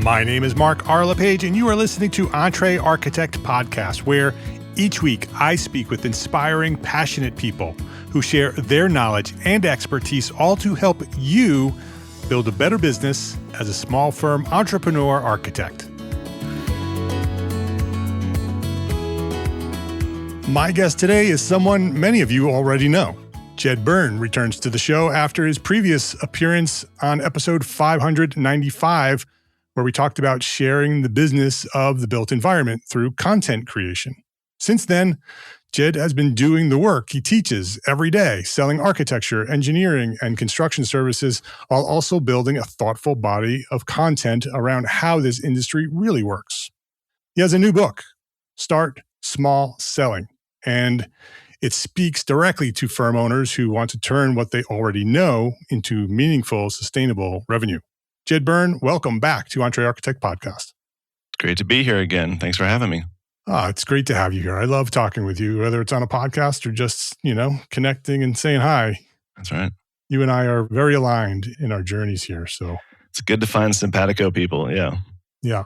My name is Mark R. LePage, and you are listening to EntreArchitect Podcast, where each week I speak with inspiring, passionate people who share their knowledge and expertise, all to help you build a better business as a small firm entrepreneur architect. My guest today is someone many of you already know. Jed Byrne returns to the show after his previous appearance on episode 595, where we talked about sharing the business of the built environment through content creation. Since then, Jed has been doing the work he teaches every day, selling architecture, engineering, and construction services, while also building a thoughtful body of content around how this industry really works. He has a new book, Start Small Selling, and it speaks directly to firm owners who want to turn what they already know into meaningful, sustainable revenue. Jed Byrne, welcome back to EntreArchitect Podcast. It's great to be here again. Thanks for having me. It's great to have you here. I love talking with you, whether it's on a podcast or just, connecting and saying hi. That's right. You and I are very aligned in our journeys here. So it's good to find simpatico people. Yeah. Yeah.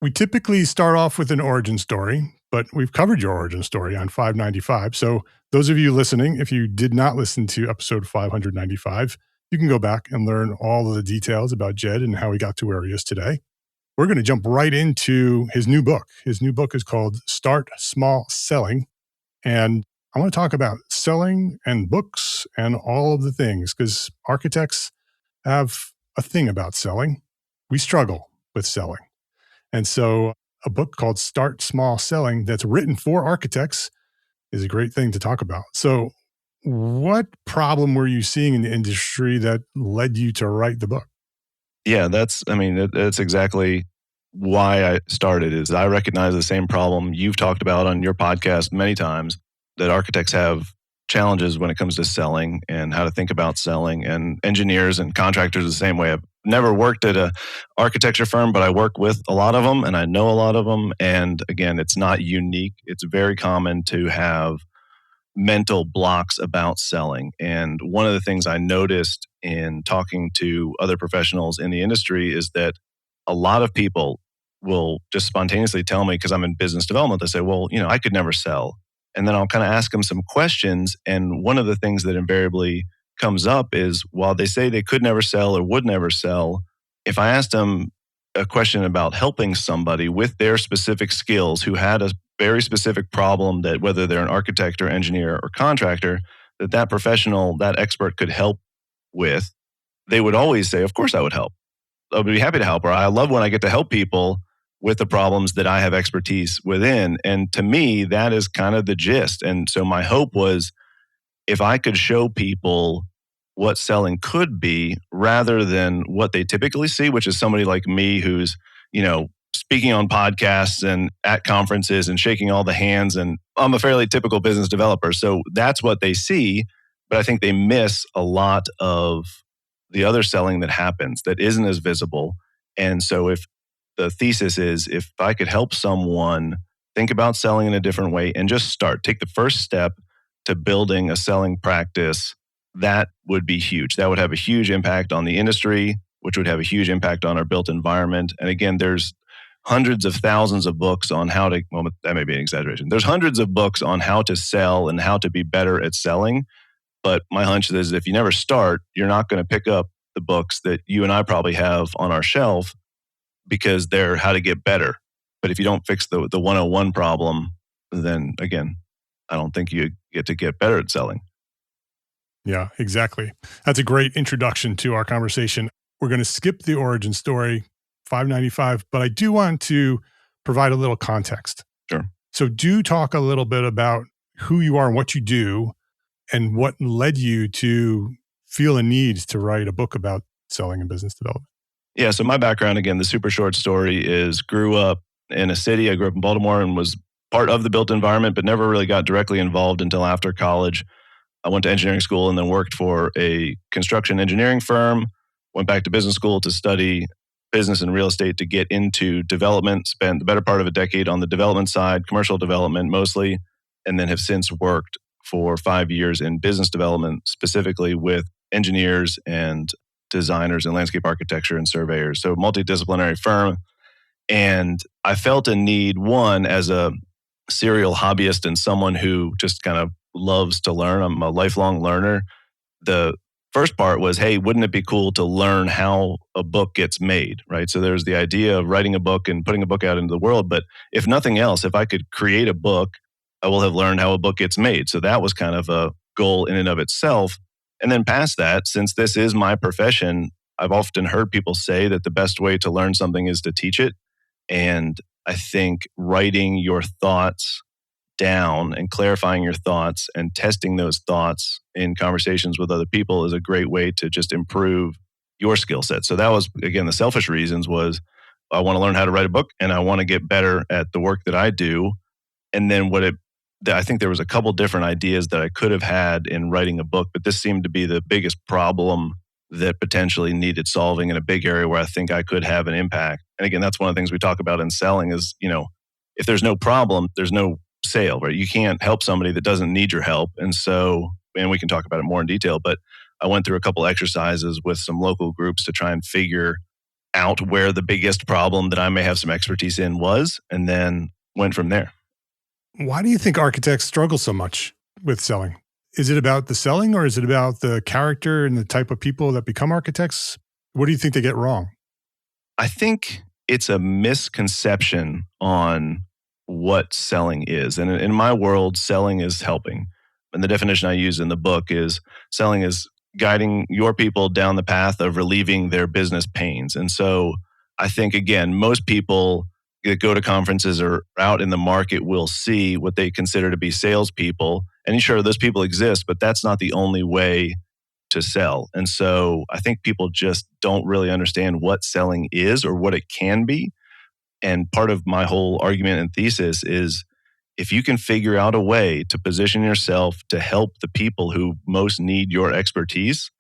We typically start off with an origin story, but we've covered your origin story on 595. So those of you listening, if you did not listen to episode 595, you can go back and learn all of the details about Jed and how he got to where he is today. We're going to jump right into his new book. His new book is called Start Small Selling. And I want to talk about selling and books and all of the things, because architects have a thing about selling. We struggle with selling. And so a book called Start Small Selling that's written for architects is a great thing to talk about. So what problem were you seeing in the industry that led you to write the book? Yeah, that's exactly why I started. Is I recognize the same problem you've talked about on your podcast many times, that architects have challenges when it comes to selling and how to think about selling, and engineers and contractors the same way. I've never worked at an architecture firm, but I work with a lot of them and I know a lot of them. And again, it's not unique. It's very common to have mental blocks about selling. And one of the things I noticed in talking to other professionals in the industry is that a lot of people will just spontaneously tell me, because I'm in business development, they say, well, I could never sell. And then I'll kind of ask them some questions. And one of the things that invariably comes up is, while they say they could never sell or would never sell, if I asked them a question about helping somebody with their specific skills who had a very specific problem, that whether they're an architect or engineer or contractor, that professional, that expert could help with, they would always say, of course I would help. I would be happy to help. Or I love when I get to help people with the problems that I have expertise within. And to me, that is kind of the gist. And so my hope was, if I could show people what selling could be rather than what they typically see, which is somebody like me who's, speaking on podcasts and at conferences and shaking all the hands. And I'm a fairly typical business developer. So that's what they see. But I think they miss a lot of the other selling that happens that isn't as visible. And so if the thesis is, if I could help someone think about selling in a different way and just take the first step to building a selling practice, that would be huge. That would have a huge impact on the industry, which would have a huge impact on our built environment. And again, there's hundreds of thousands of books on how to, well, that may be an exaggeration. There's hundreds of books on how to sell and how to be better at selling. But my hunch is, if you never start, you're not going to pick up the books that you and I probably have on our shelf, because they're how to get better. But if you don't fix the 101 problem, then again, I don't think you get better at selling. Yeah, exactly. That's a great introduction to our conversation. We're going to skip the origin story, 595, but I do want to provide a little context. Sure. So do talk a little bit about who you are and what you do, and what led you to feel a need to write a book about selling and business development. Yeah, so my background, again, the super short story is, grew up in a city. I grew up in Baltimore and was part of the built environment, but never really got directly involved until after college. I went to engineering school and then worked for a construction engineering firm, went back to business school to study business and real estate to get into development, spent the better part of a decade on the development side, commercial development mostly, and then have since worked for 5 years in business development, specifically with engineers and designers in landscape architecture and surveyors. So multidisciplinary firm. And I felt a need, one, as a serial hobbyist and someone who just kind of loves to learn. I'm a lifelong learner. The first part was, hey, wouldn't it be cool to learn how a book gets made, right? So there's the idea of writing a book and putting a book out into the world. But if nothing else, if I could create a book, I will have learned how a book gets made. So that was kind of a goal in and of itself. And then past that, since this is my profession, I've often heard people say that the best way to learn something is to teach it. And I think writing your thoughts down and clarifying your thoughts and testing those thoughts in conversations with other people is a great way to just improve your skill set. So that was, again, the selfish reasons was I want to learn how to write a book and I want to get better at the work that I do. And then I think there was a couple different ideas that I could have had in writing a book, but this seemed to be the biggest problem that potentially needed solving in a big area where I think I could have an impact. And again, that's one of the things we talk about in selling is, if there's no problem, there's no sale, right? You can't help somebody that doesn't need your help. And we can talk about it more in detail, but I went through a couple exercises with some local groups to try and figure out where the biggest problem that I may have some expertise in was, and then went from there. Why do you think architects struggle so much with selling? Is it about the selling or is it about the character and the type of people that become architects? What do you think they get wrong? I think it's a misconception on what selling is. And in my world, selling is helping. And the definition I use in the book is selling is guiding your people down the path of relieving their business pains. And so I think, again, most people that go to conferences or out in the market will see what they consider to be salespeople. And sure, those people exist, but that's not the only way to sell. And so I think people just don't really understand what selling is or what it can be. And part of my whole argument and thesis is if you can figure out a way to position yourself to help the people who most need your expertise,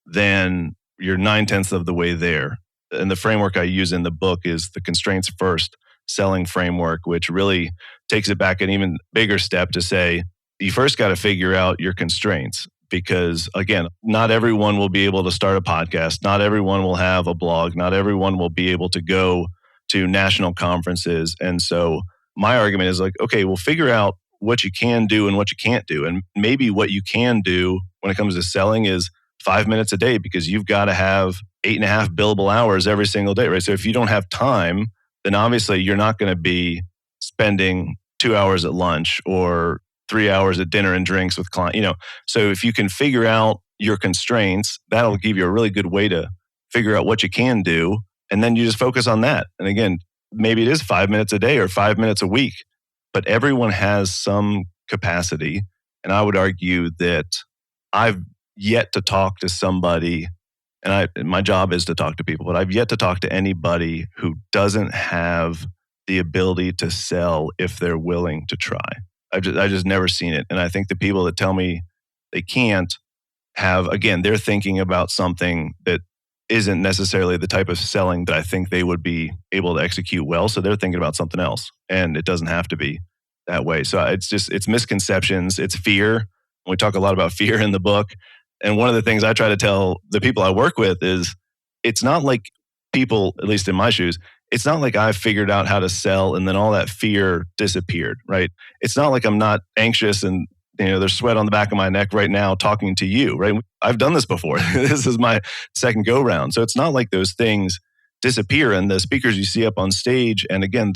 then you're 9/10 of the way there. And the framework I use in the book is the constraints first selling framework, which really takes it back an even bigger step to say, you first got to figure out your constraints. Because again, not everyone will be able to start a podcast. Not everyone will have a blog. Not everyone will be able to go to national conferences. And so my argument is like, okay, well, figure out what you can do and what you can't do. And maybe what you can do when it comes to selling is 5 minutes a day because you've got to have 8.5 billable hours every single day, right? So if you don't have time, then obviously you're not going to be spending 2 hours at lunch or 3 hours at dinner and drinks with clients, So if you can figure out your constraints, that'll give you a really good way to figure out what you can do. And then you just focus on that. And again, maybe it is 5 minutes a day or 5 minutes a week, but everyone has some capacity. And I would argue that I've yet to talk to somebody, and my job is to talk to people, but I've yet to talk to anybody who doesn't have the ability to sell if they're willing to try. I've just never seen it. And I think the people that tell me they can't have, again, they're thinking about something that isn't necessarily the type of selling that I think they would be able to execute well. So they're thinking about something else. And it doesn't have to be that way. So it's misconceptions, it's fear. We talk a lot about fear in the book. And one of the things I try to tell the people I work with is it's not like people, at least in my shoes, it's not like I've figured out how to sell and then all that fear disappeared, right? It's not like I'm not anxious and there's sweat on the back of my neck right now talking to you, right? I've done this before. This is my second go round. So it's not like those things disappear and the speakers you see up on stage and again,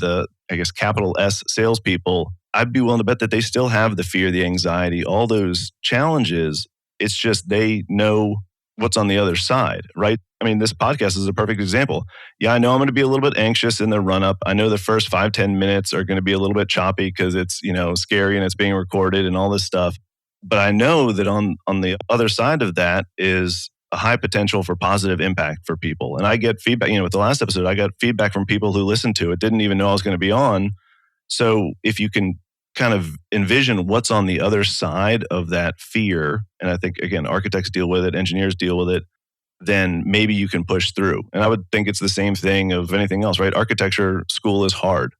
capital S salespeople, I'd be willing to bet that they still have the fear, the anxiety, all those challenges. It's just they know what's on the other side, right? I mean, this podcast is a perfect example. Yeah, I know I'm going to be a little bit anxious in the run-up. I know the first 5-10 minutes are going to be a little bit choppy because it's, scary and it's being recorded and all this stuff. But I know that on the other side of that is a high potential for positive impact for people. And I get feedback, with the last episode, I got feedback from people who listened to it, didn't even know I was going to be on. So if you can kind of envision what's on the other side of that fear, and I think, again, architects deal with it, engineers deal with it, then maybe you can push through. And I would think it's the same thing of anything else, right? Architecture school is hard.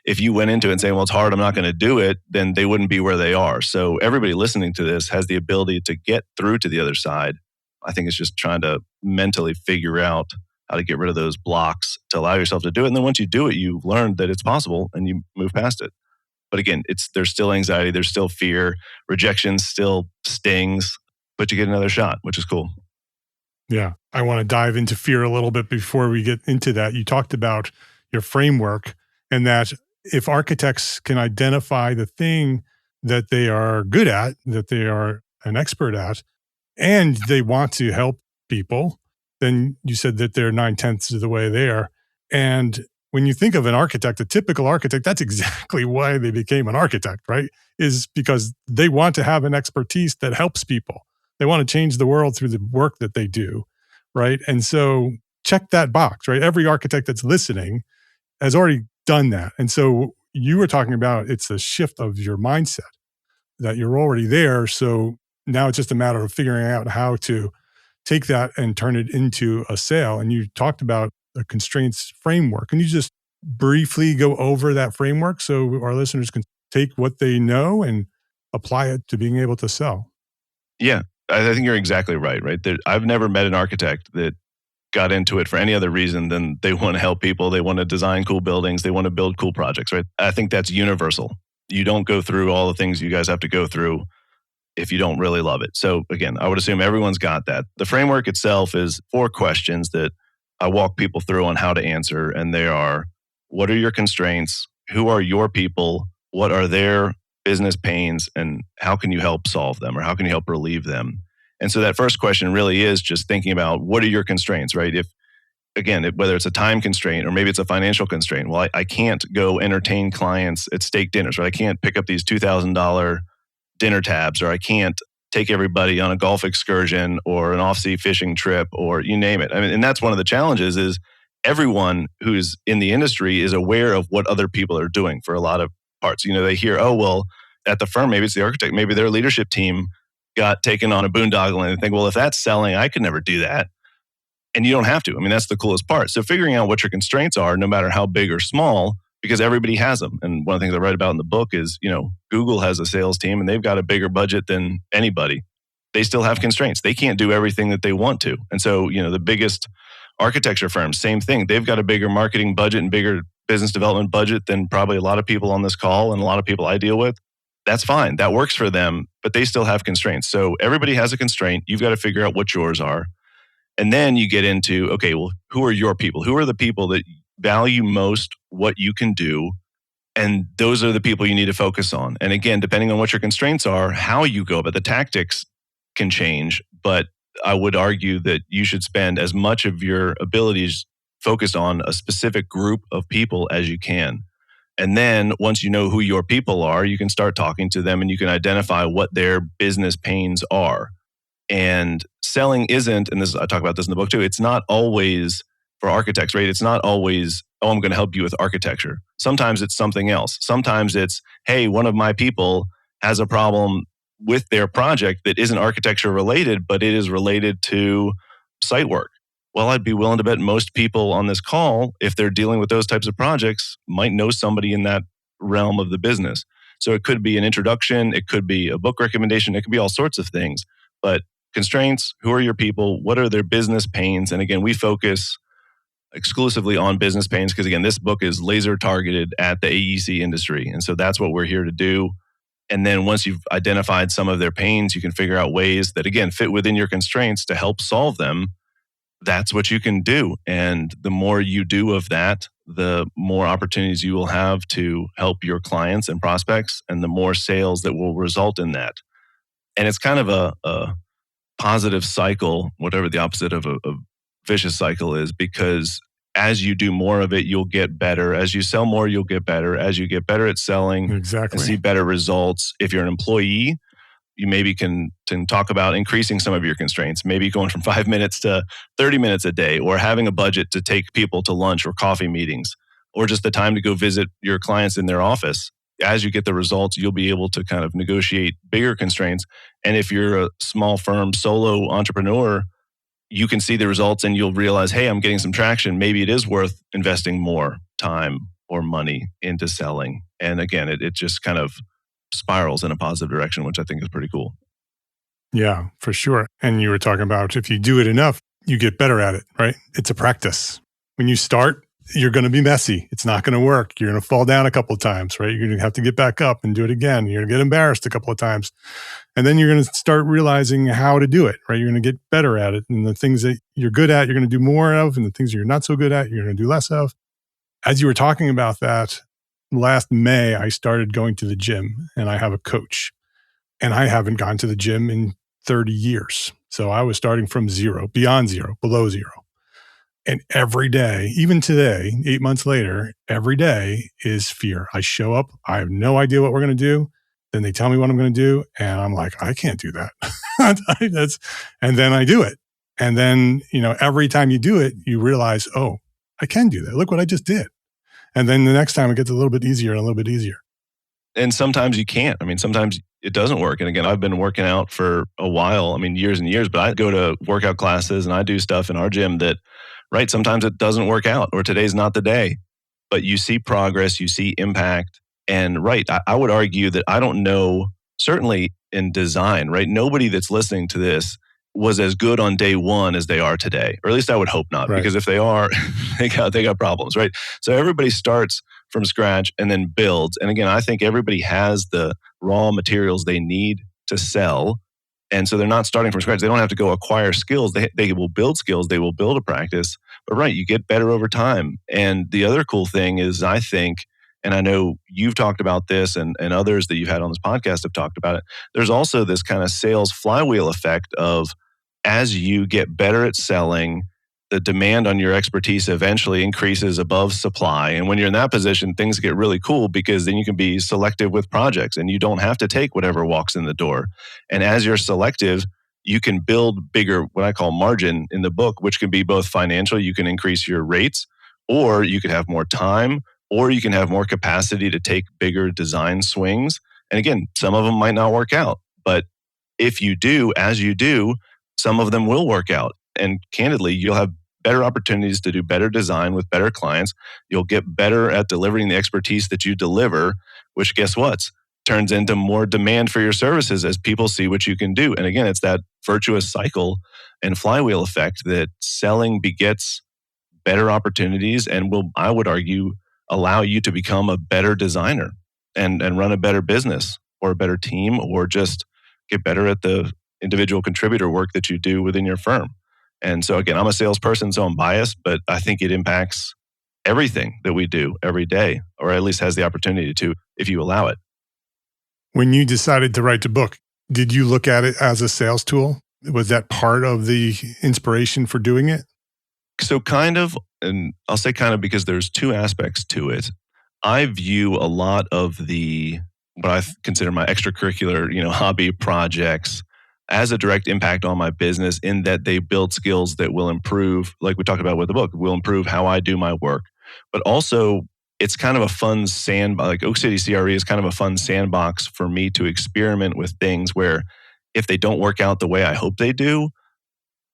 If you went into it and say, well, it's hard, I'm not going to do it, then they wouldn't be where they are. So everybody listening to this has the ability to get through to the other side. I think it's just trying to mentally figure out how to get rid of those blocks to allow yourself to do it. And then once you do it, you've learned that it's possible and you move past it. But again, there's still anxiety, there's still fear, rejection still stings, but you get another shot, which is cool. Yeah. I want to dive into fear a little bit before we get into that. You talked about your framework and that if architects can identify the thing that they are good at, that they are an expert at, and they want to help people, then you said that they're 9/10 of the way there. And when you think of an architect, a typical architect, that's exactly why they became an architect, right? Is because they want to have an expertise that helps people. They want to change the world through the work that they do, right? And so check that box, right? Every architect that's listening has already done that. And so you were talking about it's a shift of your mindset that you're already there. So now it's just a matter of figuring out how to take that and turn it into a sale. And you talked about a constraints framework. Can you just briefly go over that framework so our listeners can take what they know and apply it to being able to sell? Yeah, I think you're exactly right, right? I've never met an architect that got into it for any other reason than they want to help people, they want to design cool buildings, they want to build cool projects, right? I think that's universal. You don't go through all the things you guys have to go through if you don't really love it. So again, I would assume everyone's got that. The framework itself is 4 questions that I walk people through on how to answer. And they are, what are your constraints? Who are your people? What are their business pains? And how can you help solve them? Or how can you help relieve them? And so that first question really is just thinking about what are your constraints, right? Whether it's a time constraint or maybe it's a financial constraint. Well, I can't go entertain clients at steak dinners, right? I can't pick up these $2,000 dinner tabs, or I can't take everybody on a golf excursion or an off-sea fishing trip, or you name it. I mean, and that's one of the challenges is everyone who's in the industry is aware of what other people are doing for a lot of parts. They hear, oh, well, at the firm, maybe it's the architect, maybe their leadership team got taken on a boondoggle, and they think, well, if that's selling, I could never do that. And you don't have to. I mean, that's the coolest part. So figuring out what your constraints are, no matter how big or small, because everybody has them. And one of the things I write about in the book is, Google has a sales team and they've got a bigger budget than anybody. They still have constraints. They can't do everything that they want to. And so, the biggest architecture firms, same thing. They've got a bigger marketing budget and bigger business development budget than probably a lot of people on this call and a lot of people I deal with. That's fine. That works for them, but they still have constraints. So everybody has a constraint. You've got to figure out what yours are. And then you get into, okay, well, who are your people? Who are the people that value most what you can do? And those are the people you need to focus on. And again, depending on what your constraints are, how you go about the tactics can change. But I would argue that you should spend as much of your abilities focused on a specific group of people as you can. And then once you know who your people are, you can start talking to them and you can identify what their business pains are. And selling isn't, and I talk about this in the book too, it's not always for architects, right? It's not always, oh, I'm going to help you with architecture. Sometimes it's something else. Sometimes it's, hey, one of my people has a problem with their project that isn't architecture related, but it is related to site work. Well, I'd be willing to bet most people on this call, if they're dealing with those types of projects, might know somebody in that realm of the business. So it could be an introduction, it could be a book recommendation, it could be all sorts of things. But constraints, who are your people? What are their business pains? And again, we focus exclusively on business pains because again, this book is laser targeted at the AEC industry. And so that's what we're here to do. And then once you've identified some of their pains, you can figure out ways that again, fit within your constraints to help solve them. That's what you can do. And the more you do of that, the more opportunities you will have to help your clients and prospects and the more sales that will result in that. And it's kind of a positive cycle, whatever the opposite of a vicious cycle is, because as you do more of it, you'll get better. As you sell more, you'll get better. As you get better at selling and see better results. If you're an employee, you maybe can talk about increasing some of your constraints, maybe going from 5 minutes to 30 minutes a day, or having a budget to take people to lunch or coffee meetings, or just the time to go visit your clients in their office. As you get the results, you'll be able to kind of negotiate bigger constraints. And if you're a small firm solo entrepreneur, you can see the results and you'll realize, hey, I'm getting some traction. Maybe it is worth investing more time or money into selling. And again, it just kind of spirals in a positive direction, which I think is pretty cool. Yeah, for sure. And you were talking about if you do it enough, you get better at it, right? It's a practice. When you start, you're going to be messy. It's not going to work. You're going to fall down a couple of times, right? You're going to have to get back up and do it again. You're going to get embarrassed a couple of times. And then you're going to start realizing how to do it, right? You're going to get better at it. And the things that you're good at, you're going to do more of. And the things that you're not so good at, you're going to do less of. As you were talking about that, last May, I started going to the gym and I have a coach. And I haven't gone to the gym in 30 years. So I was starting from zero, beyond zero, below zero. And every day, even today, 8 months later, every day is fear. I show up, I have no idea what we're going to do. Then they tell me what I'm going to do. And I'm like, I can't do that. And then I do it. And then, every time you do it, you realize, oh, I can do that. Look what I just did. And then the next time it gets a little bit easier and a little bit easier. And sometimes you can't. Sometimes it doesn't work. And again, I've been working out for a while, years and years, but I go to workout classes and I do stuff in our gym that, right, sometimes it doesn't work out or today's not the day. But you see progress, you see impact. And right, I would argue that I don't know, certainly in design, right? Nobody that's listening to this was as good on day one as they are today. Or at least I would hope not, right. Because if they are, they got problems, right? So everybody starts from scratch and then builds. And again, I think everybody has the raw materials they need to sell. And so they're not starting from scratch. They don't have to go acquire skills. They will build skills. They will build a practice. But right, you get better over time. And the other cool thing is, I think, and I know you've talked about this and others that you've had on this podcast have talked about it, there's also this kind of sales flywheel effect of, as you get better at selling, the demand on your expertise eventually increases above supply. And when you're in that position, things get really cool because then you can be selective with projects and you don't have to take whatever walks in the door. And as you're selective, you can build bigger, what I call margin in the book, which can be both financial. You can increase your rates, or you can have more time, or you can have more capacity to take bigger design swings. And again, some of them might not work out, but if you do, as you do, some of them will work out. And candidly, you'll have better opportunities to do better design with better clients. You'll get better at delivering the expertise that you deliver, which guess what? Turns into more demand for your services as people see what you can do. And again, it's that virtuous cycle and flywheel effect that selling begets better opportunities and will, I would argue, allow you to become a better designer and run a better business or a better team, or just get better at the individual contributor work that you do within your firm. And so again, I'm a salesperson, so I'm biased, but I think it impacts everything that we do every day, or at least has the opportunity to, if you allow it. When you decided to write the book, did you look at it as a sales tool? Was that part of the inspiration for doing it? So kind of, and I'll say kind of because there's two aspects to it. I view a lot of what I consider my extracurricular, hobby projects as a direct impact on my business, in that they build skills that will improve, like we talked about with the book, will improve how I do my work. But also, it's kind of a fun like Oak City CRE is kind of a fun sandbox for me to experiment with things where if they don't work out the way I hope they do,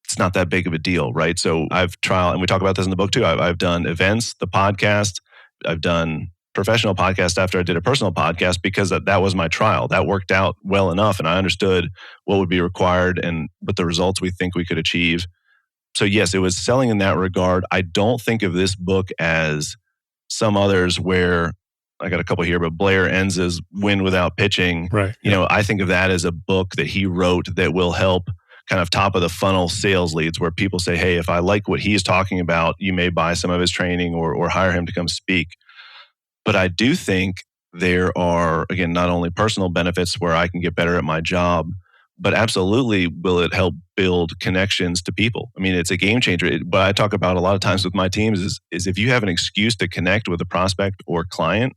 it's not that big of a deal, right? So I've tried, and we talk about this in the book too, I've done events, the podcast, I've done professional podcast after I did a personal podcast because that was my trial. That worked out well enough and I understood what would be required and what the results we think we could achieve. So yes, it was selling in that regard. I don't think of this book as some others where, I got a couple here, but Blair ends as win without pitching. Right. I think of that as a book that he wrote that will help kind of top of the funnel sales leads, where people say, hey, if I like what he's talking about, you may buy some of his training or hire him to come speak. But I do think there are, again, not only personal benefits where I can get better at my job, but absolutely will it help build connections to people. It's a game changer. What I talk about a lot of times with my teams is if you have an excuse to connect with a prospect or client,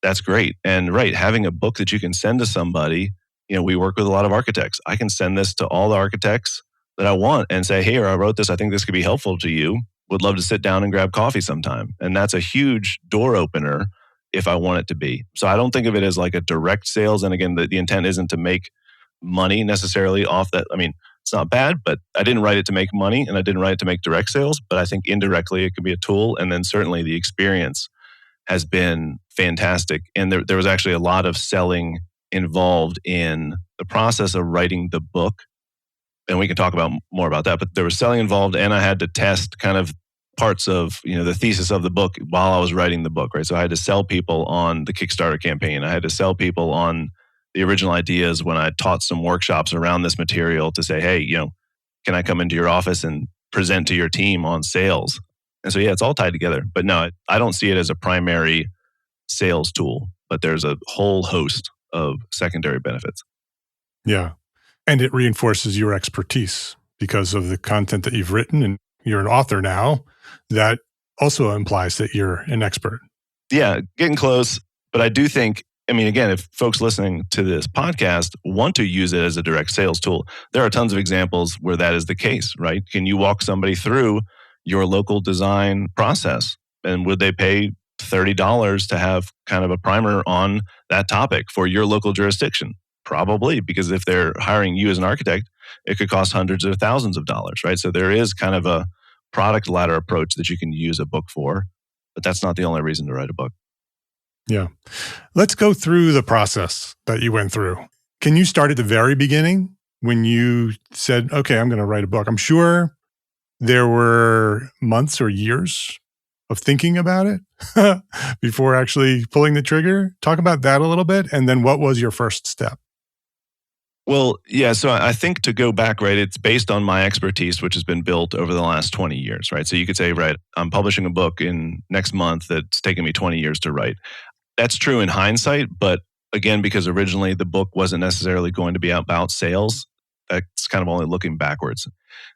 that's great. And right, having a book that you can send to somebody, we work with a lot of architects. I can send this to all the architects that I want and say, hey, I wrote this. I think this could be helpful to you. Would love to sit down and grab coffee sometime. And that's a huge door opener if I want it to be. So I don't think of it as like a direct sales. And again, the intent isn't to make money necessarily off that. It's not bad, but I didn't write it to make money and I didn't write it to make direct sales. But I think indirectly it could be a tool. And then certainly the experience has been fantastic. And there was actually a lot of selling involved in the process of writing the book. and we can talk about more about that, but there was selling involved, and I had to test kind of parts of the thesis of the book while I was writing the book, right? So I had to sell people on the Kickstarter campaign. I had to sell people on the original ideas when I taught some workshops around this material to say, hey, can I come into your office and present to your team on sales? And so, yeah, it's all tied together. But no, I don't see it as a primary sales tool, but there's a whole host of secondary benefits. Yeah. And it reinforces your expertise because of the content that you've written, and you're an author now. That also implies that you're an expert. Yeah, getting close. But I do think, again, if folks listening to this podcast want to use it as a direct sales tool, there are tons of examples where that is the case, right? Can you walk somebody through your local design process? And would they pay $30 to have kind of a primer on that topic for your local jurisdiction? Probably, because if they're hiring you as an architect, it could cost hundreds of thousands of dollars, right? So there is kind of a product ladder approach that you can use a book for, but that's not the only reason to write a book. Yeah. Let's go through the process that you went through. Can you start at the very beginning when you said, okay, I'm going to write a book? I'm sure there were months or years of thinking about it before actually pulling the trigger. Talk about that a little bit. And then what was your first step? Well, yeah, so I think to go back, right, it's based on my expertise, which has been built over the last 20 years, right? So you could say, right, I'm publishing a book in next month that's taken me 20 years to write. That's true in hindsight, but again, because originally the book wasn't necessarily going to be about sales, that's kind of only looking backwards.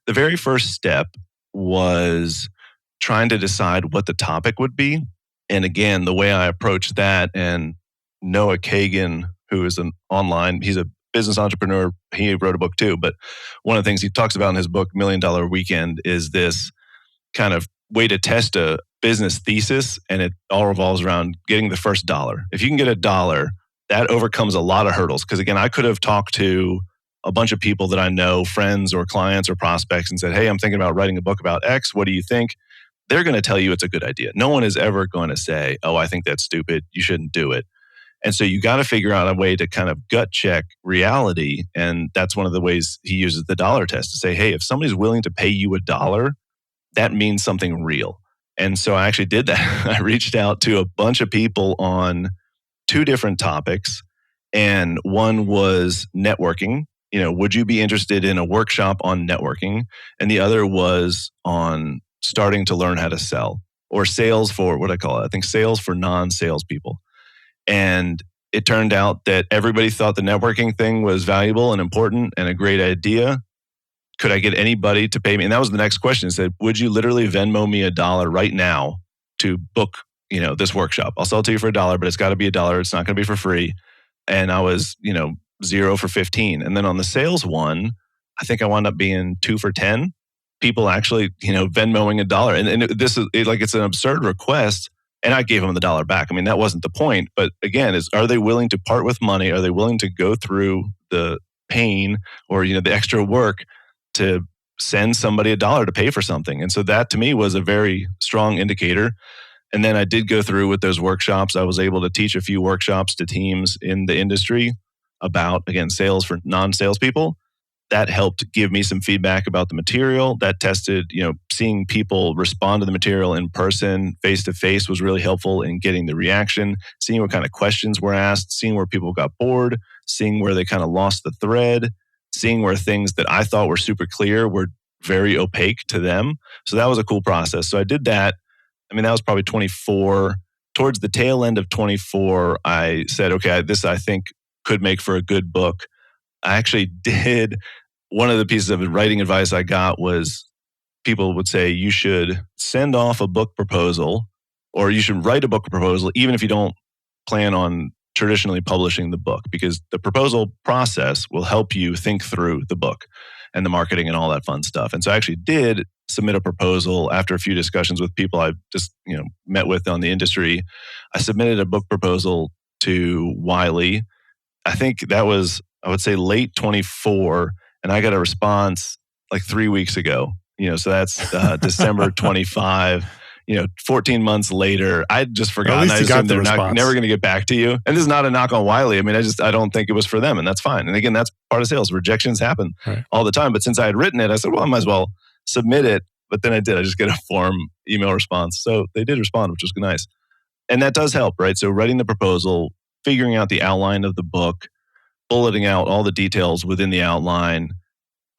The very first step was trying to decide what the topic would be. And again, the way I approached that, and Noah Kagan, who is he's a business entrepreneur, he wrote a book too, but one of the things he talks about in his book, $1 Million Weekend, is this kind of way to test a business thesis, and it all revolves around getting the first dollar. If you can get $1, that overcomes a lot of hurdles. Because again, I could have talked to a bunch of people that I know, friends or clients or prospects, and said, hey, I'm thinking about writing a book about X. What do you think? They're going to tell you it's a good idea. No one is ever going to say, oh, I think that's stupid. You shouldn't do it. And so you got to figure out a way to kind of gut check reality. And that's one of the ways he uses the dollar test to say, hey, if somebody's willing to pay you $1, that means something real. And so I actually did that. I reached out to a bunch of people on 2 different topics. And one was networking. Would you be interested in a workshop on networking? And the other was on starting to learn how to sell, or sales for, what I call it, I think sales for non-sales people. And it turned out that everybody thought the networking thing was valuable and important and a great idea. Could I get anybody to pay me? And that was the next question. It said, would you literally Venmo me $1 right now to book, this workshop? I'll sell it to you for $1, but it's got to be $1. It's not going to be for free. And I was, 0 for 15. And then on the sales one, I think I wound up being 2 for 10. People actually, Venmoing $1. And this is it's an absurd request. And I gave them the $1 back. That wasn't the point. But again, are they willing to part with money? Are they willing to go through the pain or, the extra work to send somebody $1 to pay for something? And so that to me was a very strong indicator. And then I did go through with those workshops. I was able to teach a few workshops to teams in the industry about, again, sales for non-sales people. That helped give me some feedback about the material. That tested, seeing people respond to the material in person, face to face, was really helpful in getting the reaction, seeing what kind of questions were asked, seeing where people got bored, seeing where they kind of lost the thread, seeing where things that I thought were super clear were very opaque to them. So that was a cool process. So I did that. That was probably 24. Towards the tail end of 24, I said, okay, this I think could make for a good book. I actually did. One of the pieces of writing advice I got was people would say you should send off a book proposal, or you should write a book proposal even if you don't plan on traditionally publishing the book, because the proposal process will help you think through the book and the marketing and all that fun stuff. And so I actually did submit a proposal after a few discussions with people I just met with on the industry. I submitted a book proposal to Wiley. I think that was, I would say, late 24, and I got a response like 3 weeks ago. So that's December 25. 14 months later, I'd just forgotten. least I you got assumed the they're response. never going to get back to you. And this is not a knock on Wiley. I mean, I don't think it was for them, and that's fine. And again, that's part of sales. Rejections happen all the time. But since I had written it, I said, well, I might as well submit it. But then I did. I just get a form email response. So they did respond, which was nice. And that does help, right? So writing the proposal, figuring out the outline of the book, bulleting out all the details within the outline.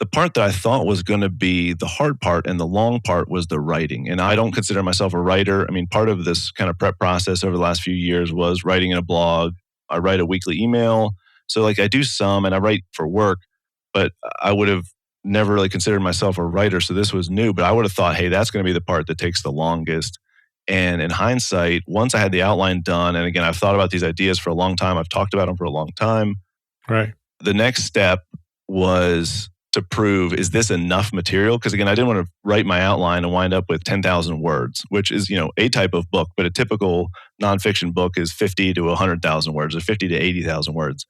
The part that I thought was going to be the hard part and the long part was the writing. And I don't consider myself a writer. I mean, part of this kind of prep process over the last few years was writing in a blog. I write a weekly email. So I do some and I write for work, but I would have never really considered myself a writer. So this was new, but I would have thought, hey, that's going to be the part that takes the longest. And in hindsight, once I had the outline done, and again, I've thought about these ideas for a long time. I've talked about them for a long time. Right. The next step was to prove, is this enough material? Because again, I didn't want to write my outline and wind up with 10,000 words, which is, a type of book, but a typical nonfiction book is 50 to 100,000 words or 50 to 80,000 words.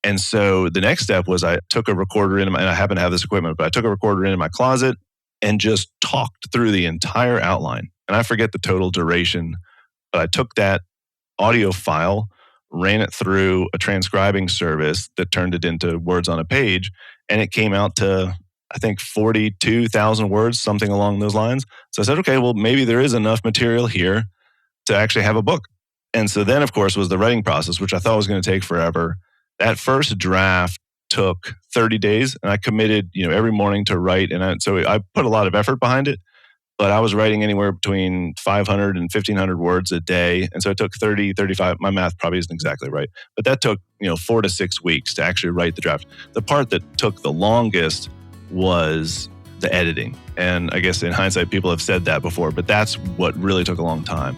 And so the next step was I took a recorder and I happen to have this equipment, but I took a recorder in my closet and just talked through the entire outline. And I forget the total duration, but I took that audio file, ran it through a transcribing service that turned it into words on a page, and it came out to, I think, 42,000 words, something along those lines. So I said, okay, well, maybe there is enough material here to actually have a book. And so then, of course, was the writing process, which I thought was going to take forever. That first draft took 30 days, and I committed, every morning to write. And so I put a lot of effort behind it, but I was writing anywhere between 500 and 1,500 words a day. And so it took 30, 35, my math probably isn't exactly right, but that took, 4 to 6 weeks to actually write the draft. The part that took the longest was the editing. And I guess in hindsight, people have said that before, but that's what really took a long time.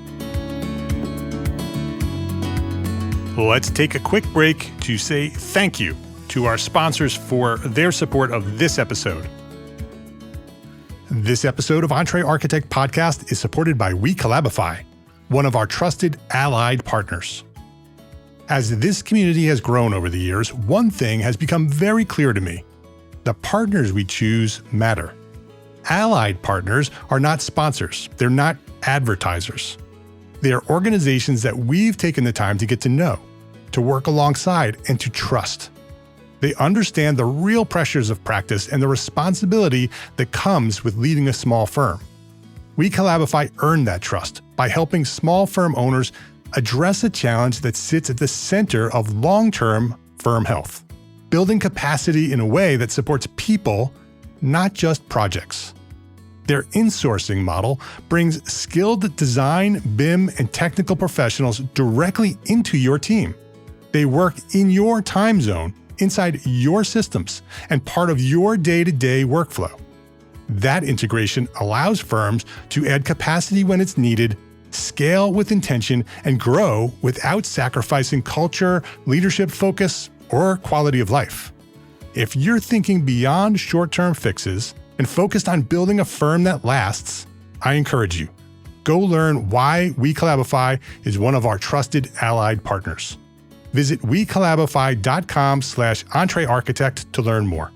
Let's take a quick break to say thank you to our sponsors for their support of this episode. This episode of EntreArchitect Podcast is supported by WeCollabify, one of our trusted allied partners. As this community has grown over the years, one thing has become very clear to me. The partners we choose matter. Allied partners are not sponsors. They're not advertisers. They are organizations that we've taken the time to get to know, to work alongside, and to trust. They understand the real pressures of practice and the responsibility that comes with leading a small firm. WeCollabify earned that trust by helping small firm owners address a challenge that sits at the center of long-term firm health, building capacity in a way that supports people, not just projects. Their insourcing model brings skilled design, BIM, and technical professionals directly into your team. They work in your time zone, inside your systems, and part of your day-to-day workflow. That integration allows firms to add capacity when it's needed, scale with intention, and grow without sacrificing culture, leadership focus, or quality of life. If you're thinking beyond short-term fixes and focused on building a firm that lasts, I encourage you. Go learn why WeCollabify is one of our trusted allied partners. Visit WeCollabify.com/EntreArchitect to learn more.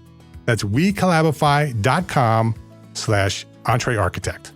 That's WeCollabify.com/EntreArchitect.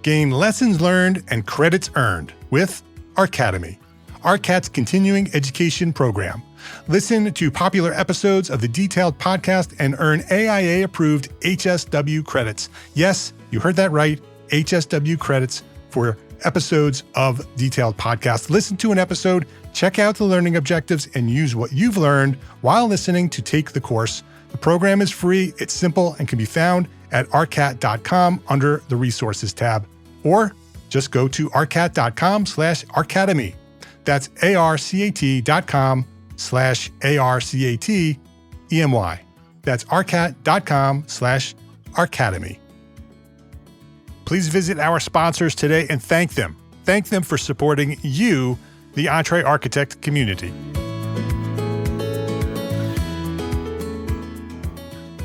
Gain lessons learned and credits earned with Arcademy, ARCAT's continuing education program. Listen to popular episodes of the Detailed Podcast and earn AIA-approved HSW credits. Yes, you heard that right, HSW credits for episodes of Detailed Podcast. Listen to an episode, check out the learning objectives, and use what you've learned while listening to take the course. The program is free, it's simple, and can be found at arcat.com under the Resources tab. Or just go to arcat.com/arcademy. That's arcat.com/arcatemy. That's arcat.com/arcademy. Please visit our sponsors today and thank them. Thank them for supporting you, the EntreArchitect community.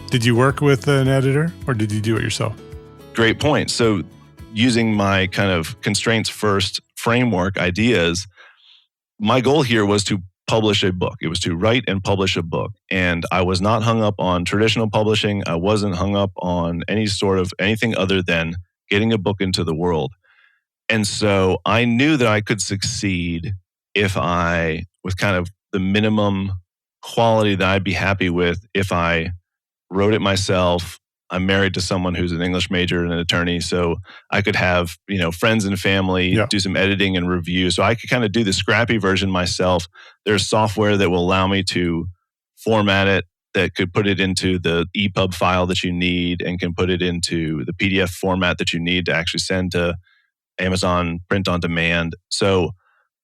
Did you work with an editor or did you do it yourself? Great point. So using my kind of constraints first framework ideas, my goal here was to publish a book. It was to write and publish a book. And I was not hung up on traditional publishing. I wasn't hung up on any sort of anything other than getting a book into the world. And so I knew that I could succeed if I, with kind of the minimum quality that I'd be happy with, if I wrote it myself. I'm married to someone who's an English major and an attorney, so I could have, friends and family do some editing and review. So I could kind of do the scrappy version myself. There's software that will allow me to format it, that could put it into the EPUB file that you need and can put it into the PDF format that you need to actually send to Amazon print on demand. So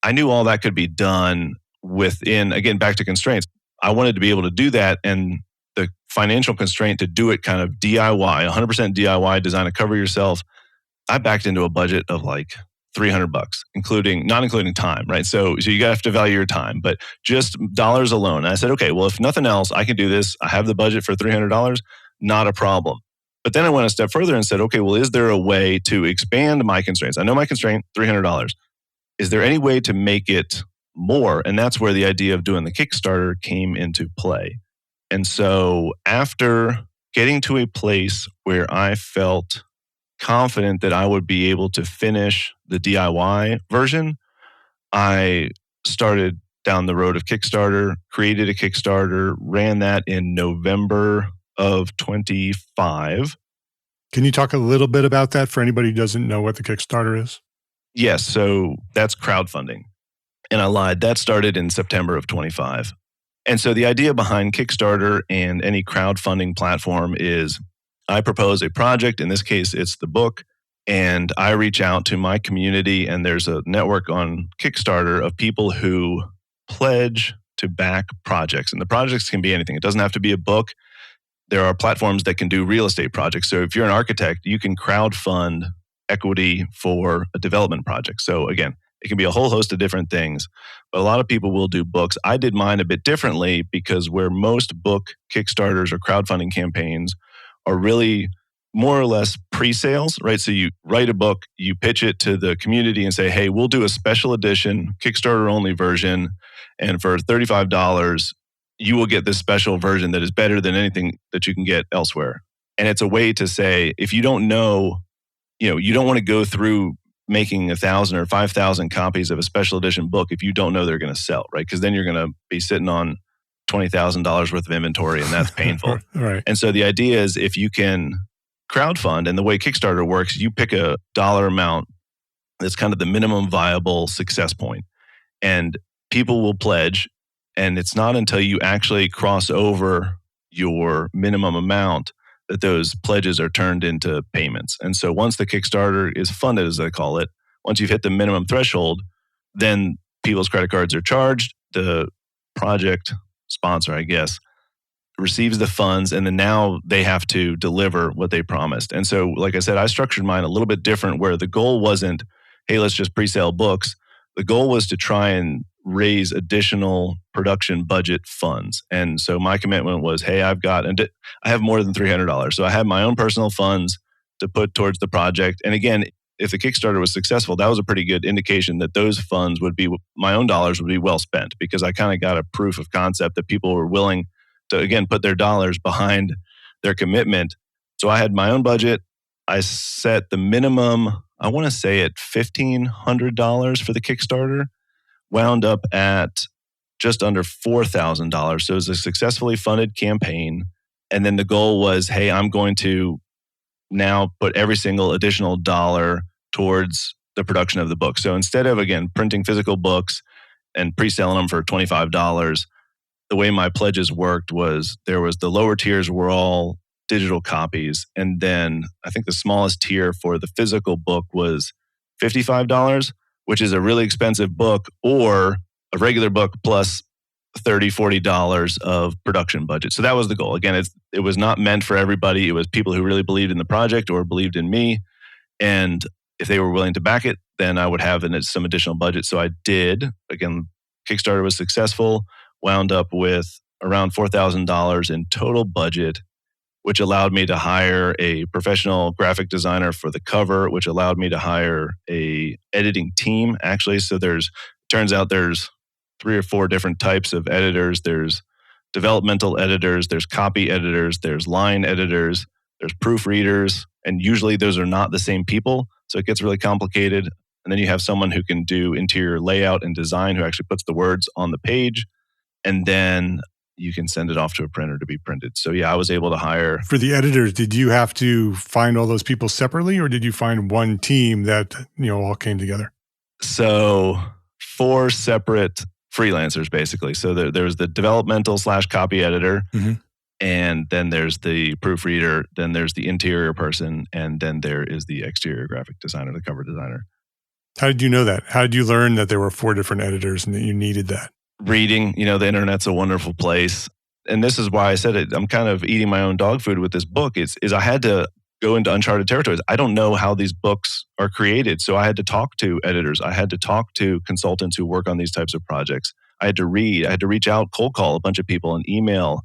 I knew all that could be done within, again, back to constraints. I wanted to be able to do that, and the financial constraint to do it kind of DIY, 100% DIY, design a cover yourself, I backed into a budget of like $300, not including time, right? So you have to value your time, but just dollars alone. And I said, okay, well, if nothing else, I can do this. I have the budget for $300, not a problem. But then I went a step further and said, okay, well, is there a way to expand my constraints? I know my constraint, $300. Is there any way to make it more? And that's where the idea of doing the Kickstarter came into play. And so after getting to a place where I felt confident that I would be able to finish the DIY version, I started down the road of Kickstarter, created a Kickstarter, ran that in November of 25. Can you talk a little bit about that for anybody who doesn't know what the Kickstarter is? Yes, so that's crowdfunding. And I lied, that started in September of 25. And so the idea behind Kickstarter and any crowdfunding platform is I propose a project, in this case it's the book, and I reach out to my community, and there's a network on Kickstarter of people who pledge to back projects. And the projects can be anything. It doesn't have to be a book. There are platforms that can do real estate projects. So if you're an architect, you can crowdfund equity for a development project. So again, it can be a whole host of different things, but a lot of people will do books. I did mine a bit differently because where most book Kickstarters or crowdfunding campaigns are really more or less pre-sales, right? So you write a book, you pitch it to the community and say, hey, we'll do a special edition, Kickstarter only version, and for $35, you will get this special version that is better than anything that you can get elsewhere. And it's a way to say, if you don't know, you don't want to go through making 1,000 or 5,000 copies of a special edition book if you don't know they're going to sell, right? Because then you're going to be sitting on $20,000 worth of inventory, and that's painful. Right. And so the idea is if you can crowdfund, and the way Kickstarter works, you pick a dollar amount that's kind of the minimum viable success point, and people will pledge, and it's not until you actually cross over your minimum amount that those pledges are turned into payments. And so once the Kickstarter is funded, as they call it, once you've hit the minimum threshold, then people's credit cards are charged. The project sponsor, I guess, receives the funds, and then now they have to deliver what they promised. And so, like I said, I structured mine a little bit different, where the goal wasn't, hey, let's just pre-sale books. The goal was to try and raise additional production budget funds. And so my commitment was, hey, I have more than $300. So I had my own personal funds to put towards the project. And again, if the Kickstarter was successful, that was a pretty good indication that those funds my own dollars would be well spent, because I kind of got a proof of concept that people were willing to, again, put their dollars behind their commitment. So I had my own budget. I set the minimum, I want to say at $1,500 for the Kickstarter, wound up at just under $4,000. So it was a successfully funded campaign. And then the goal was, hey, I'm going to now put every single additional dollar towards the production of the book. So instead of, again, printing physical books and pre-selling them for $25, the way my pledges worked was the lower tiers were all digital copies. And then I think the smallest tier for the physical book was $55, which is a really expensive book, or a regular book plus $30, $40 of production budget. So that was the goal. Again, it was not meant for everybody. It was people who really believed in the project or believed in me. And if they were willing to back it, then I would have some additional budget. So I did. Again, Kickstarter was successful, wound up with around $4,000 in total budget, which allowed me to hire a professional graphic designer for the cover, which allowed me to hire a editing team, actually. So turns out there's 3 or 4 different types of editors. There's developmental editors, there's copy editors, there's line editors, there's proofreaders, and usually those are not the same people. So it gets really complicated. And then you have someone who can do interior layout and design who actually puts the words on the page. And then you can send it off to a printer to be printed. So yeah, I was able to hire. For the editors, did you have to find all those people separately, or did you find one team that, all came together? So 4 separate freelancers, basically. So there's the developmental / copy editor, and then there's the proofreader, then there's the interior person, and then there is the exterior graphic designer, the cover designer. How did you know that? How did you learn that there were 4 different editors and that you needed that? Reading, the internet's a wonderful place. And this is why I said it. I'm kind of eating my own dog food with this book. Is I had to go into uncharted territories. I don't know how these books are created. So I had to talk to editors. I had to talk to consultants who work on these types of projects. I had to read. I had to reach out, cold call a bunch of people and email.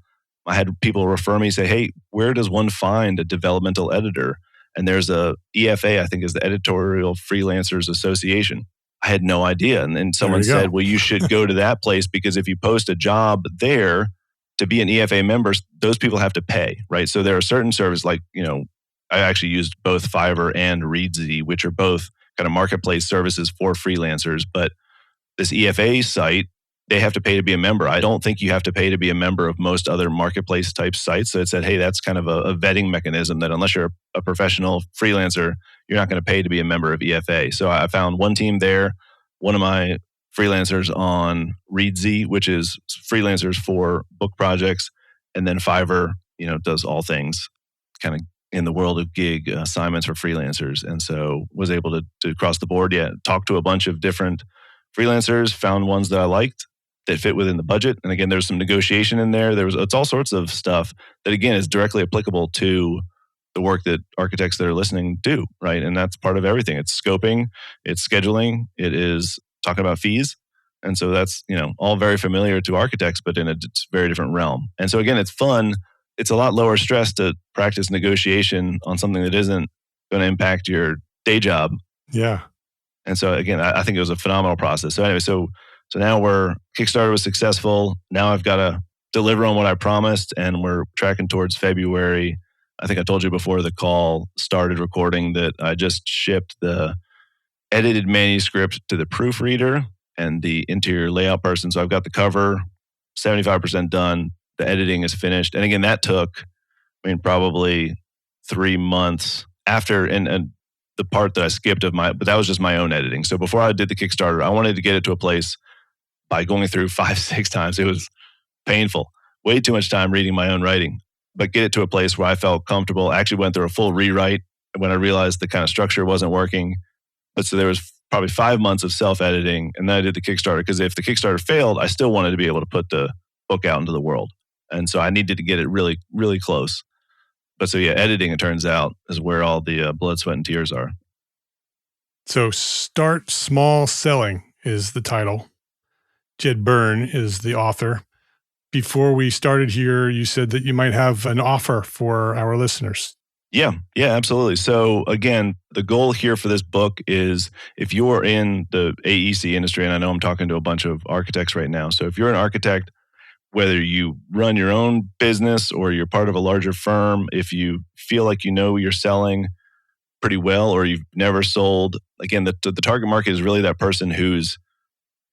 I had people refer me, say, hey, where does one find a developmental editor? And there's a EFA, I think is the Editorial Freelancers Association. I had no idea. And then someone said, well, you should go to that place because if you post a job there to be an EFA member, those people have to pay, right? So there are certain services like, I actually used both Fiverr and Reedsy, which are both kind of marketplace services for freelancers. But this EFA site, they have to pay to be a member. I don't think you have to pay to be a member of most other marketplace type sites. So it said, hey, that's kind of a vetting mechanism that unless you're a professional freelancer, you're not going to pay to be a member of EFA. So I found one team there, one of my freelancers on Reedsy, which is freelancers for book projects, and then Fiverr, does all things kind of in the world of gig assignments for freelancers. And so was able to across the board, talk to a bunch of different freelancers, found ones that I liked that fit within the budget. And again, there's some negotiation in there. It's all sorts of stuff that again is directly applicable to the work that architects that are listening do, right? And that's part of everything. It's scoping, it's scheduling, it is talking about fees. And so that's, all very familiar to architects, but in a very different realm. And so again, it's fun. It's a lot lower stress to practice negotiation on something that isn't going to impact your day job. Yeah. And so again, I think it was a phenomenal process. So anyway, so now Kickstarter was successful. Now I've got to deliver on what I promised, and we're tracking towards February. I think I told you before the call started recording that I just shipped the edited manuscript to the proofreader and the interior layout person. So I've got the cover 75% done. The editing is finished. And again, that took, probably 3 months after, and the part that I skipped but that was just my own editing. So before I did the Kickstarter, I wanted to get it to a place by going through 5-6 times. It was painful. Way too much time reading my own writing, but get it to a place where I felt comfortable. I actually went through a full rewrite when I realized the kind of structure wasn't working. But so there was probably 5 months of self-editing, and then I did the Kickstarter because if the Kickstarter failed, I still wanted to be able to put the book out into the world. And so I needed to get it really, really close. But so editing, it turns out, is where all the blood, sweat, and tears are. So Start Small Selling is the title. Jed Byrne is the author. Before we started here, you said that you might have an offer for our listeners. Yeah, absolutely. So again, the goal here for this book is if you're in the AEC industry, and I know I'm talking to a bunch of architects right now. So if you're an architect, whether you run your own business or you're part of a larger firm, if you feel like you're selling pretty well or you've never sold, again, the target market is really that person who's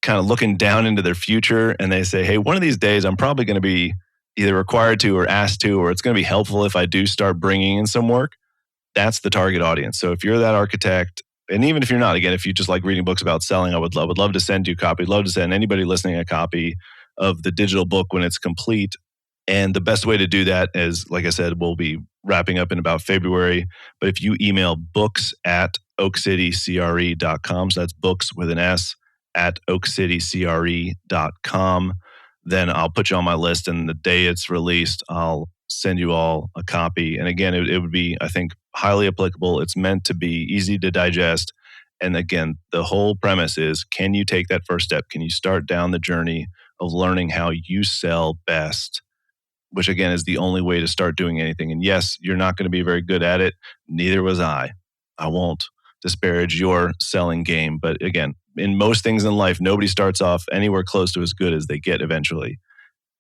kind of looking down into their future and they say, hey, one of these days I'm probably going to be either required to or asked to, or it's going to be helpful if I do start bringing in some work. That's the target audience. So if you're that architect, and even if you're not, again, if you just like reading books about selling, I would love to send you a copy. I'd love to send anybody listening a copy of the digital book when it's complete. And the best way to do that is, like I said, we'll be wrapping up in about February. But if you email books@oakcitycre.com, so that's books with an S, at oakcitycre.com, then I'll put you on my list. And the day it's released, I'll send you all a copy. And again, it would be, I think, highly applicable. It's meant to be easy to digest. And again, the whole premise is, can you take that first step? Can you start down the journey of learning how you sell best? Which again is the only way to start doing anything. And yes, you're not going to be very good at it. Neither was I. I won't disparage your selling game. But again, in most things in life, nobody starts off anywhere close to as good as they get eventually.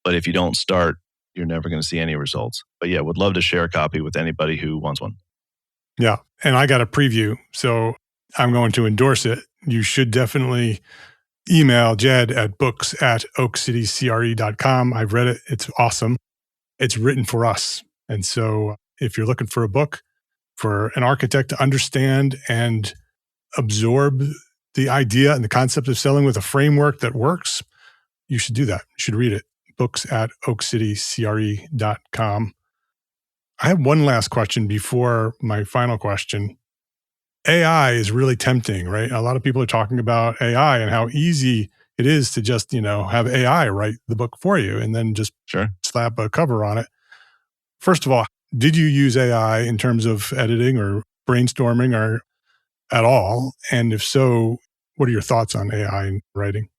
But if you don't start you're never going to see any results. But yeah, would love to share a copy with anybody who wants one. Yeah. And I got a preview, so I'm going to endorse it. You should definitely email Jed at books@oakcitycre.com. I've read it. It's awesome. It's written for us. And so if you're looking for a book for an architect to understand and absorb the idea and the concept of selling with a framework that works, you should do that. You should read it. Books@oakcitycre.com. I have one last question before my final question. AI is really tempting, right? A lot of people are talking about AI and how easy it is to just, have AI write the book for you and then just Sure. slap a cover on it. First of all, did you use AI in terms of editing or brainstorming or at all? And if so, what are your thoughts on AI in writing?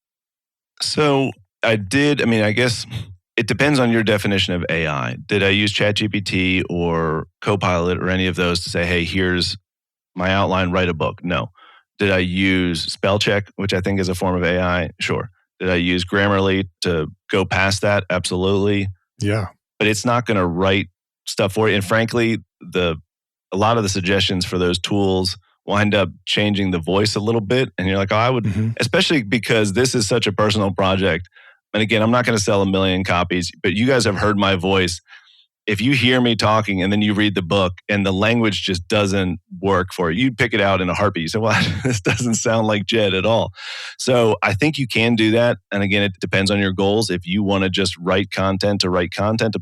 So I did. I mean, I guess it depends on your definition of AI. Did I use ChatGPT or Copilot or any of those to say, hey, here's my outline, write a book? No. Did I use spell check, which I think is a form of AI? Sure. Did I use Grammarly to go past that? Absolutely. Yeah. But it's not going to write stuff for you. And frankly, a lot of the suggestions for those tools wind up changing the voice a little bit. And you're like, oh, I would, especially because this is such a personal project. And again, I'm not going to sell 1 million copies, but you guys have heard my voice. If you hear me talking and then you read the book and the language just doesn't work for you, you'd pick it out in a heartbeat. You say, well, this doesn't sound like Jed at all. So I think you can do that. And again, it depends on your goals. If you want to just write content to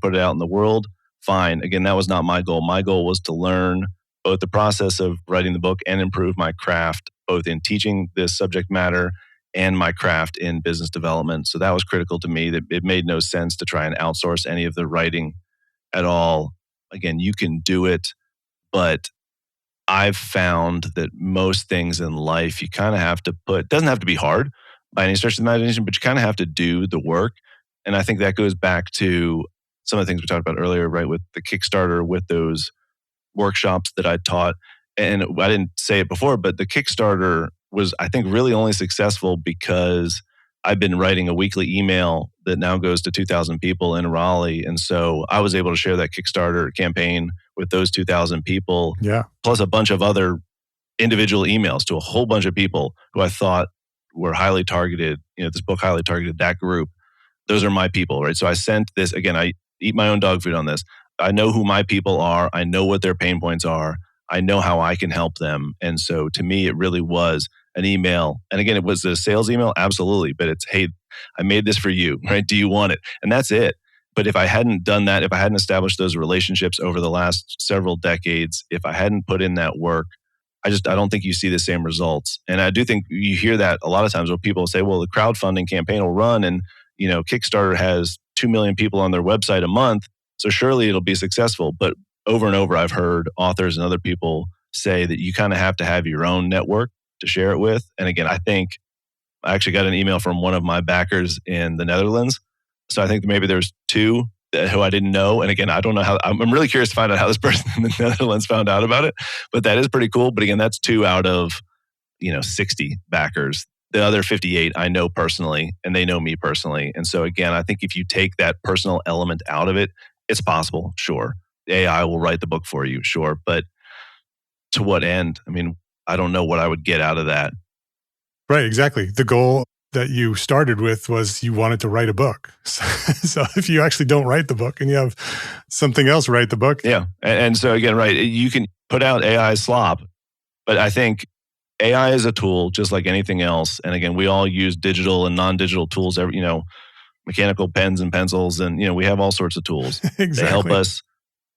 put it out in the world, fine. Again, that was not my goal. My goal was to learn both the process of writing the book and improve my craft, both in teaching this subject matter and my craft in business development. So that was critical to me. That it made no sense to try and outsource any of the writing at all. Again, you can do it, but I've found that most things in life you kind of have to put, doesn't have to be hard by any stretch of the imagination, but you kind of have to do the work. And I think that goes back to some of the things we talked about earlier, right? With the Kickstarter, with those workshops that I taught. And I didn't say it before, but the Kickstarter was, I think, really only successful because I've been writing a weekly email that now goes to 2,000 people in Raleigh. And so I was able to share that Kickstarter campaign with those 2,000 people, plus a bunch of other individual emails to a whole bunch of people who I thought were highly targeted. This book highly targeted that group. Those are my people, right? So I sent this, again, I eat my own dog food on this. I know who my people are. I know what their pain points are. I know how I can help them. And so to me, it really was an email. And again, it was a sales email, absolutely. But it's, hey, I made this for you, right? Do you want it? And that's it. But if I hadn't done that, if I hadn't established those relationships over the last several decades, if I hadn't put in that work, I don't think you see the same results. And I do think you hear that a lot of times where people say, well, the crowdfunding campaign will run and, Kickstarter has 2 million people on their website a month. So surely it'll be successful. But over and over, I've heard authors and other people say that you kind of have to have your own network to share it with. And again, I think I actually got an email from one of my backers in the Netherlands. So I think maybe there's 2 who I didn't know. And again, I don't know how, I'm really curious to find out how this person in the Netherlands found out about it. But that is pretty cool. But again, that's 2 out of, 60 backers. The other 58 I know personally, and they know me personally. And so again, I think if you take that personal element out of it, it's possible, sure. AI will write the book for you, sure. But to what end? I mean, I don't know what I would get out of that. Right, exactly. The goal that you started with was you wanted to write a book. So if you actually don't write the book and you have something else write the book. Yeah. And so again, right, you can put out AI slop, but I think AI is a tool just like anything else. And again, we all use digital and non-digital tools, mechanical pens and pencils, and we have all sorts of tools. Exactly. They help us.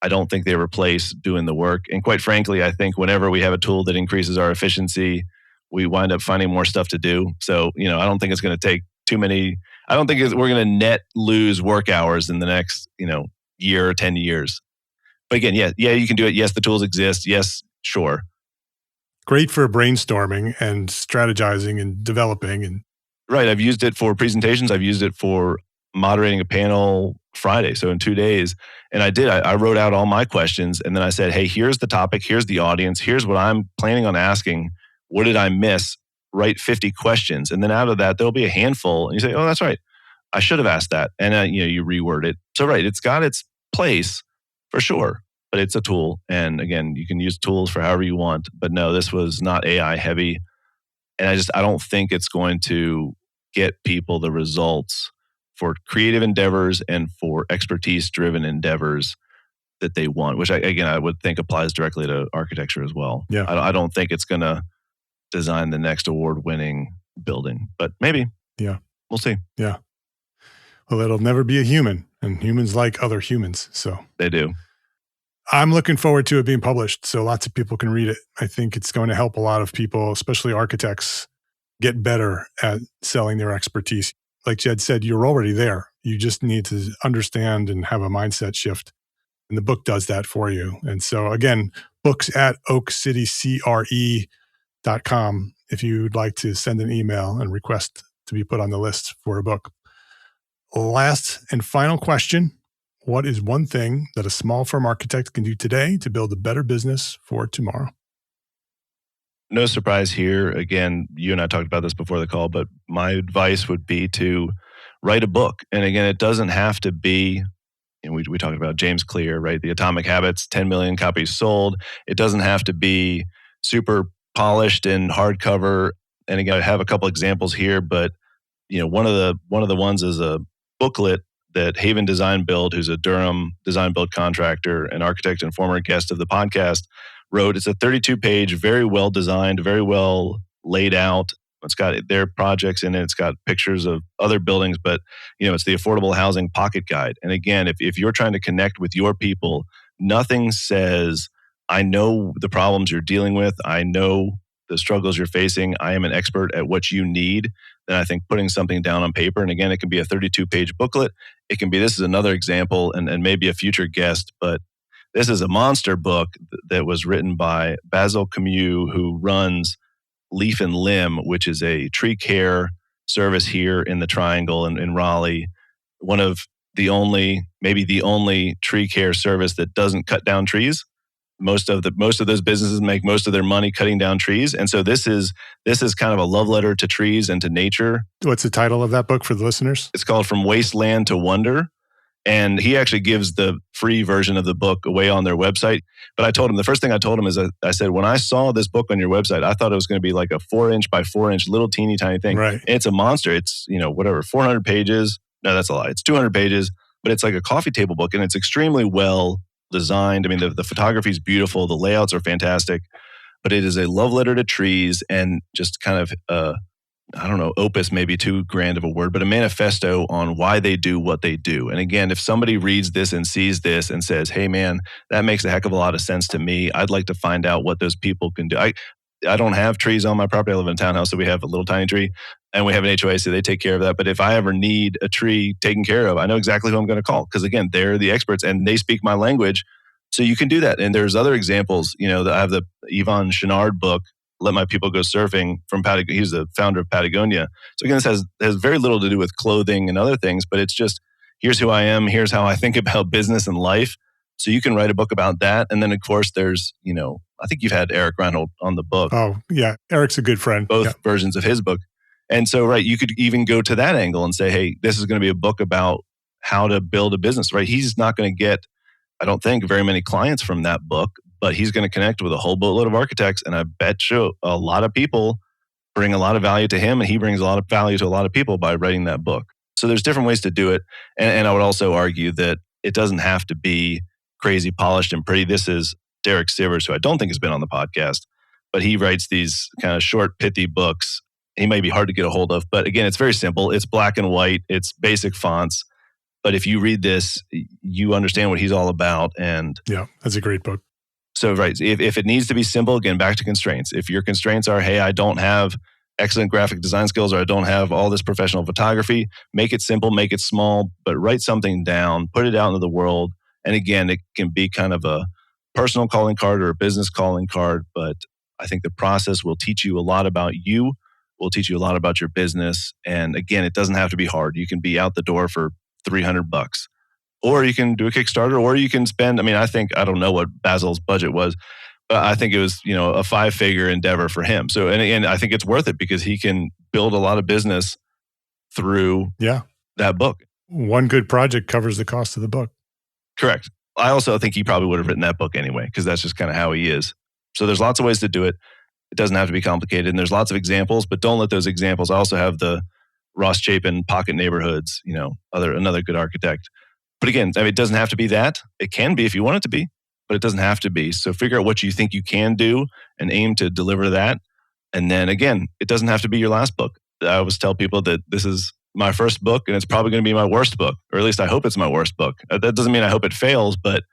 I don't think they replace doing the work. And quite frankly, I think whenever we have a tool that increases our efficiency, we wind up finding more stuff to do. So, I don't think it's going to take too many. I don't think we're going to net lose work hours in the next, year or 10 years. But again, yeah, you can do it. Yes, the tools exist. Yes, sure. Great for brainstorming and strategizing and developing. And right. I've used it for presentations. I've used it for moderating a panel Friday. So in 2 days. And I wrote out all my questions. And then I said, hey, here's the topic. Here's the audience. Here's what I'm planning on asking. What did I miss? Write 50 questions. And then out of that, there'll be a handful. And you say, oh, that's right. I should have asked that. And you reword it. So right, it's got its place for sure, but it's a tool. And again, you can use tools for however you want. But no, this was not AI heavy. And I don't think it's going to get people the results for creative endeavors and for expertise driven endeavors that they want, which I would think applies directly to architecture as well. Yeah. I don't think it's going to design the next award-winning building, but maybe. Yeah. We'll see. Yeah. Well, it'll never be a human, and humans like other humans. So they do. I'm looking forward to it being published so lots of people can read it. I think it's going to help a lot of people, especially architects, get better at selling their expertise. Like Jed said, you're already there. You just need to understand and have a mindset shift. And the book does that for you. And so again, books at oakcitycre.com if you'd like to send an email and request to be put on the list for a book. Last and final question. What is one thing that a small firm architect can do today to build a better business for tomorrow? No surprise here. Again, you and I talked about this before the call, but my advice would be to write a book. And again, it doesn't have to be, we talked about James Clear, right? The Atomic Habits, 10 million copies sold. It doesn't have to be super polished and hardcover. And again, I have a couple examples here, but one of the ones is a booklet that Haven Design Build, who's a Durham design build contractor, an architect and former guest of the podcast, wrote. It's a 32-page, very well designed, very well laid out. It's got their projects in it. It's got pictures of other buildings, but it's the Affordable Housing Pocket Guide. And again, if you're trying to connect with your people, nothing says, I know the problems you're dealing with. I know the struggles you're facing. I am an expert at what you need. Then I think putting something down on paper, and again, it can be a 32-page booklet. It can be, this is another example, and maybe a future guest, but this is a monster book that was written by Basil Camus, who runs Leaf and Limb, which is a tree care service here in the Triangle in Raleigh. One of the only, maybe the only tree care service that doesn't cut down trees. Most of those businesses make most of their money cutting down trees, and so this is kind of a love letter to trees and to nature. What's the title of that book for the listeners? It's called From Wasteland to Wonder, and he actually gives the free version of the book away on their website. But I told him, the first thing I told him is I said, when I saw this book on your website, I thought it was going to be like a 4-inch by 4-inch little teeny tiny thing. Right. And it's a monster. It's 400 pages. No, that's a lie. It's 200 pages, but it's like a coffee table book, and it's extremely well designed. I mean, the photography is beautiful. The layouts are fantastic, but it is a love letter to trees and just kind of, opus, maybe too grand of a word, but a manifesto on why they do what they do. And again, if somebody reads this and sees this and says, hey man, that makes a heck of a lot of sense to me. I'd like to find out what those people can do. I don't have trees on my property. I live in a townhouse, so we have a little tiny tree, and we have an HOA, so they take care of that. But if I ever need a tree taken care of, I know exactly who I'm going to call, because again, they're the experts and they speak my language. So you can do that. And there's other examples. I have the Yvon Chouinard book, Let My People Go Surfing, from Patagonia. He's the founder of Patagonia. So again, this has very little to do with clothing and other things, but it's just, here's who I am, here's how I think about business and life. So you can write a book about that. And then of course there's, I think you've had Eric Reynolds on the book. Oh yeah, Eric's a good friend. Both versions of his book. And so, right, you could even go to that angle and say, hey, this is going to be a book about how to build a business, right? He's not going to get, I don't think, very many clients from that book, but he's going to connect with a whole boatload of architects. And I bet you a lot of people bring a lot of value to him, and he brings a lot of value to a lot of people by writing that book. So there's different ways to do it. And I would also argue that it doesn't have to be crazy polished and pretty. This is Derek Sivers, who I don't think has been on the podcast, but he writes these kind of short, pithy books. He may be hard to get a hold of, but again, it's very simple. It's black and white. It's basic fonts. But if you read this, you understand what he's all about. And yeah, that's a great book. So, right, if it needs to be simple, again, back to constraints. If your constraints are, hey, I don't have excellent graphic design skills, or I don't have all this professional photography, make it simple, make it small, but write something down, put it out into the world. And again, it can be kind of a personal calling card or a business calling card, but I think the process will teach you a lot about you, will teach you a lot about your business. And again, it doesn't have to be hard. You can be out the door for $300, or you can do a Kickstarter, or you can spend, I don't know what Basil's budget was, but I think it was, a 5-figure endeavor for him. So, and I think it's worth it because he can build a lot of business through that book. One good project covers the cost of the book. Correct. I also think he probably would have written that book anyway, because that's just kind of how he is. So there's lots of ways to do it. It doesn't have to be complicated. And there's lots of examples, but don't let those examples. I also have the Ross Chapin Pocket Neighborhoods, another good architect. But again, it doesn't have to be that. It can be if you want it to be, but it doesn't have to be. So figure out what you think you can do and aim to deliver that. And then again, it doesn't have to be your last book. I always tell people that this is my first book and it's probably going to be my worst book, or at least I hope it's my worst book. That doesn't mean I hope it fails, but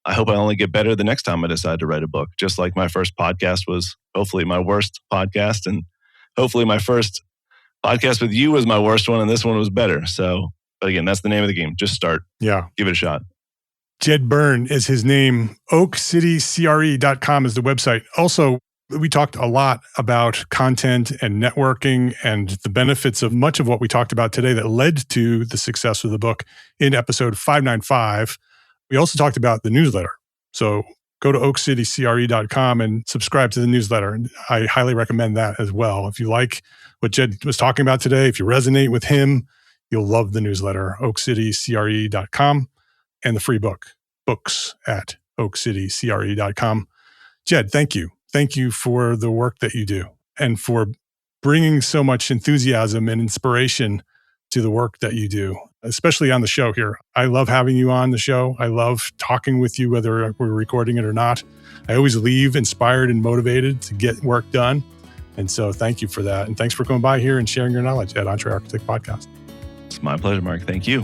I hope I only get better the next time I decide to write a book. Just like my first podcast was hopefully my worst podcast, and hopefully my first podcast with you was my worst one and this one was better. So, but again, that's the name of the game. Just start. Yeah. Give it a shot. Jed Byrne is his name. oakcitycre.com is the website. Also, we talked a lot about content and networking and the benefits of much of what we talked about today that led to the success of the book in episode 595. We also talked about the newsletter. So go to oakcitycre.com and subscribe to the newsletter. And I highly recommend that as well. If you like what Jed was talking about today, if you resonate with him, you'll love the newsletter, oakcitycre.com, and the free book, books at oakcitycre.com. Jed, thank you. Thank you for the work that you do and for bringing so much enthusiasm and inspiration to the work that you do, especially on the show here. I love having you on the show. I love talking with you, whether we're recording it or not. I always leave inspired and motivated to get work done. And so thank you for that. And thanks for coming by here and sharing your knowledge at EntreArchitect Podcast. It's my pleasure, Mark. Thank you.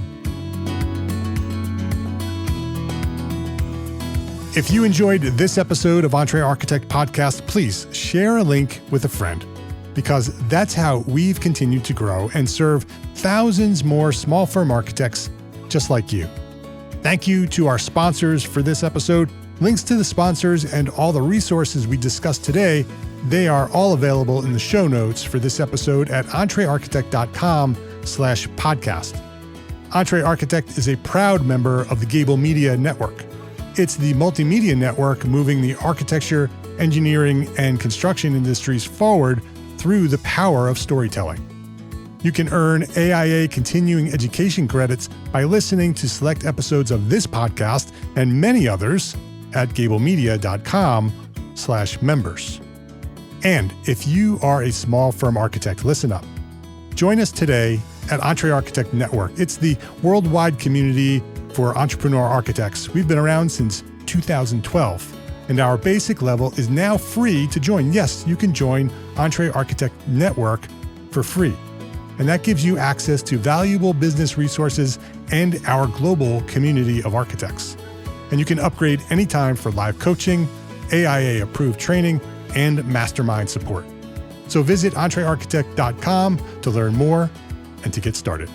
If you enjoyed this episode of EntreArchitect Podcast, please share a link with a friend, because that's how we've continued to grow and serve thousands more small firm architects just like you. Thank you to our sponsors for this episode. Links to the sponsors and all the resources we discussed today, they are all available in the show notes for this episode at entrearchitect.com/podcast. EntreArchitect is a proud member of the Gable Media Network. It's the multimedia network moving the architecture, engineering, and construction industries forward through the power of storytelling. You can earn AIA continuing education credits by listening to select episodes of this podcast and many others at gablemedia.com/members. And if you are a small firm architect, listen up. Join us today at EntreArchitect Network. It's the worldwide community for entrepreneur architects. We've been around since 2012, and our basic level is now free to join. Yes, you can join EntreArchitect Network for free. And that gives you access to valuable business resources and our global community of architects. And you can upgrade anytime for live coaching, AIA-approved training, and mastermind support. So visit entrearchitect.com to learn more and to get started.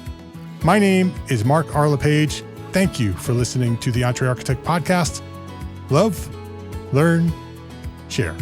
My name is Mark R. LePage. Thank you for listening to the EntreArchitect Podcast. Love, learn, share.